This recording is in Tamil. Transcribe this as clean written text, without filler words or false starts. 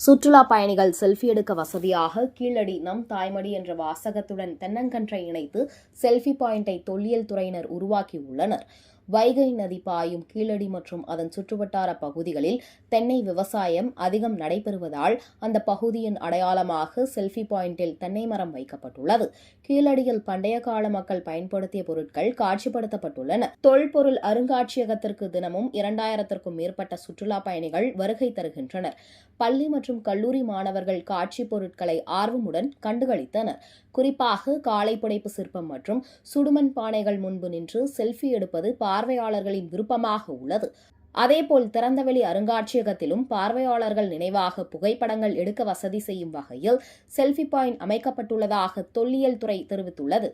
சுற்றுலா பயணிகள் செல்ஃபி எடுக்க வசதியாக கீழடி நம் தாய்மடி என்ற வாசகத்துடன் தென்னங்கன்றை இணைத்து செல்ஃபி பாயிண்டை தொல்லியல் துறையினர் உருவாக்கியுள்ளனர். வைகை நதி பாயும் கீழடி மற்றும் அதன் சுற்றுவட்டார பகுதிகளில் தென்னை விவசாயம் அதிகம் நடைபெறுவதால் அந்த பகுதியின் அடையாளமாக செல்ஃபி பாயிண்டில் தென்னை மரம் வைக்கப்பட்டுள்ளது. கீழடியில் பண்டைய கால மக்கள் பயன்படுத்திய பொருட்கள் காட்சிப்படுத்தப்பட்டுள்ளன. தொல்பொருள் அருங்காட்சியகத்திற்கு தினமும் 2000க்கும் மேற்பட்ட சுற்றுலா பயணிகள் வருகை தருகின்றனர். பள்ளி மற்றும் கல்லூரி மாணவர்கள் காட்சி பொருட்களை ஆர்வமுடன் கண்டுகளித்தனர். குறிப்பாக காளை புடைப்பு சிற்பம் மற்றும் சுடுமண் பானைகள் முன்பு நின்று செல்ஃபி எடுப்பது பார்வையாளர்களின் விருப்பமாக உள்ளது. அதேபோல் திறந்தவெளி அருங்காட்சியகத்திலும் பார்வையாளர்கள் நினைவாக புகைப்படங்கள் எடுக்க வசதி செய்யும் வகையில் செல்ஃபி பாயிண்ட் அமைக்கப்பட்டுள்ளதாக தொல்லியல் துறை தெரிவித்துள்ளது.